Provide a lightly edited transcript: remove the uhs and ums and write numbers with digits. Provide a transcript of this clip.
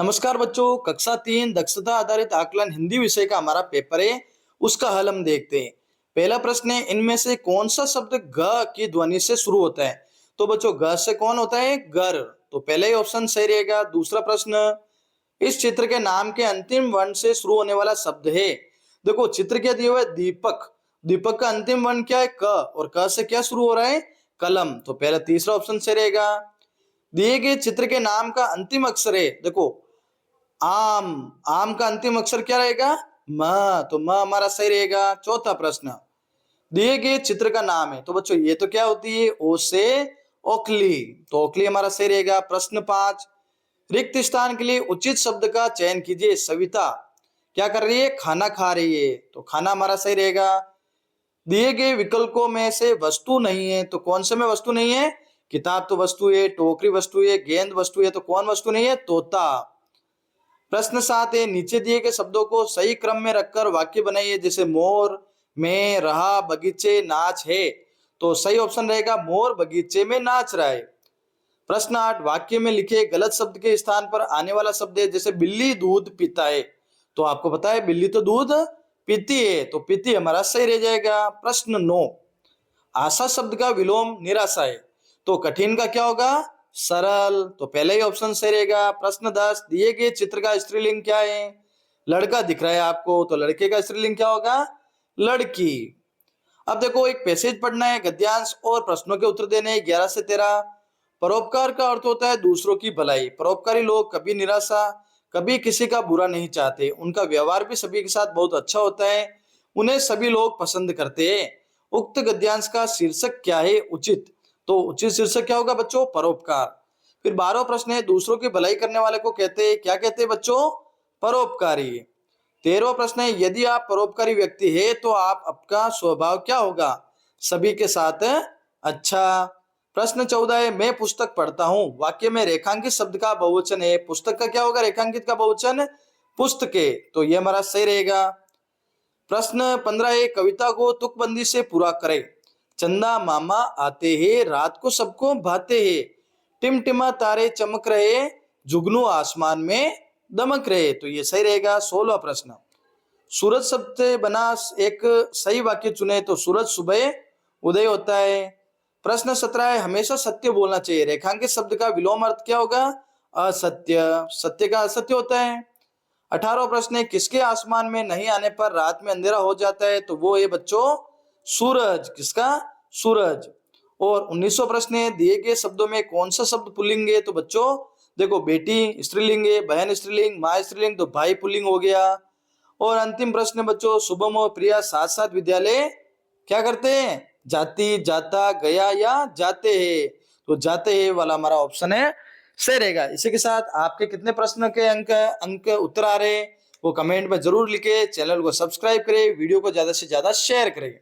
नमस्कार बच्चों, कक्षा 3 दक्षता आधारित आकलन हिंदी विषय का हमारा पेपर है। उसका हल हम देखते हैं। पहला प्रश्न है, इनमें से कौन सा शब्द ग की ध्वनि से शुरू होता है? तो बच्चों ग से कौन होता है? घर। तो पहला ही ऑप्शन सही रहेगा। दूसरा प्रश्न, इस चित्र के नाम के अंतिम वर्ण से शुरू होने वाला शब्द है। देखो चित्र क्या दिया हुआ है? दीपक। दीपक का अंतिम वर्ण क्या है? क। और क से क्या शुरू हो रहा है? कलम। तो पहला तीसरा ऑप्शन सही रहेगा। दिए गए चित्र के नाम का अंतिम अक्षर है, देखो आम। आम का अंतिम अक्षर क्या रहेगा? म। तो म हमारा सही रहेगा। चौथा प्रश्न, दिए गए चित्र का नाम है, तो बच्चों ये तो क्या होती है? ओ से ओखली। तो ओखली हमारा सही रहेगा। प्रश्न 5, रिक्त स्थान के लिए उचित शब्द का चयन कीजिए। सविता क्या कर रही है? खाना खा रही है। तो खाना हमारा सही रहेगा। दिए गए विकल्पों में से वस्तु नहीं है, तो कौन से में वस्तु नहीं है? किताब तो वस्तु है, टोकरी वस्तु है, गेंद वस्तु है, तो कौन वस्तु नहीं है? तोता। प्रश्न 7 है, नीचे दिए गए शब्दों को सही क्रम में रखकर वाक्य बनाइए। जैसे मोर, में, रहा, बगीचे, नाच है। तो सही ऑप्शन रहेगा मोर बगीचे में नाच रहा है। प्रश्न 8, वाक्य में लिखे गलत शब्द के स्थान पर आने वाला शब्द है। जैसे बिल्ली दूध पीता है। तो आपको पता है बिल्ली तो दूध पीती है, तो पीती हमारा सही रह जाएगा। प्रश्न 9, आशा शब्द का विलोम निराशा है, तो कठिन का क्या होगा? सरल। तो पहले ही ऑप्शन सही रहेगा। प्रश्न 10, दिए गए चित्र का स्त्रीलिंग क्या है? लड़का दिख रहा है आपको, तो लड़के का स्त्रीलिंग क्या होगा? लड़की। अब देखो एक पैसेज पढ़ना है, गद्यांश और प्रश्नों के उत्तर देने हैं 11 से 13। परोपकार का अर्थ होता है दूसरों की भलाई। परोपकारी लोग कभी निराशा, कभी किसी का बुरा नहीं चाहते। उनका व्यवहार भी सभी के साथ बहुत अच्छा होता है। उन्हें सभी लोग पसंद करते हैं। उक्त गद्यांश का शीर्षक क्या है? उचित। तो उचित शीर्षक क्या होगा बच्चों? परोपकार। फिर 12वां प्रश्न है, दूसरों की भलाई करने वाले को कहते हैं, क्या कहते हैं बच्चों? परोपकारी। 13वां प्रश्न है, यदि आप परोपकारी व्यक्ति है तो आप आपका स्वभाव क्या होगा? सभी के साथ अच्छा। प्रश्न 14 है, मैं पुस्तक पढ़ता हूं। वाक्य में रेखांकित शब्द का बहुवचन है। पुस्तक का क्या होगा? रेखांकित का बहुवचन पुस्तके। तो ये हमारा सही रहेगा। प्रश्न 15 है, कविता को तुकबंदी से पूरा करें। चंदा मामा आते हैं, रात को सबको भाते हैं, टिमटिमा तारे चमक रहे, जुगनू आसमान में दमक रहे। तो ये सही रहेगा। 16वां प्रश्न, सूरज शब्द से बना एक सही वाक्य चुने। तो सूरज सुबह उदय होता है। प्रश्न 17 है, हमेशा सत्य बोलना चाहिए। रेखांकित शब्द का विलोम अर्थ क्या होगा? असत्य। सत्य का असत्य होता है। 18वां प्रश्न है, किसके आसमान में नहीं आने पर रात में अंधेरा हो जाता है? तो वो है बच्चों सूरज। किसका? सूरज। और 19वां प्रश्न है, दिए गए शब्दों में कौन सा शब्द पुल्लिंग है? तो बच्चों देखो बेटी स्त्रीलिंग है, बहन स्त्रीलिंग, माँ स्त्रीलिंग, तो भाई पुल्लिंग हो गया। और अंतिम प्रश्न बच्चों, शुभम और प्रिया साथ साथ विद्यालय क्या करते हैं? जाती, जाता, गया या जाते हैं। तो जाते हैं वाला हमारा ऑप्शन है सही रहेगा। इसी के साथ आपके कितने प्रश्न के अंक उत्तर आ रहे हैं वो कमेंट में जरूर लिखे। चैनल को सब्सक्राइब करें, वीडियो को ज्यादा से ज्यादा शेयर करें।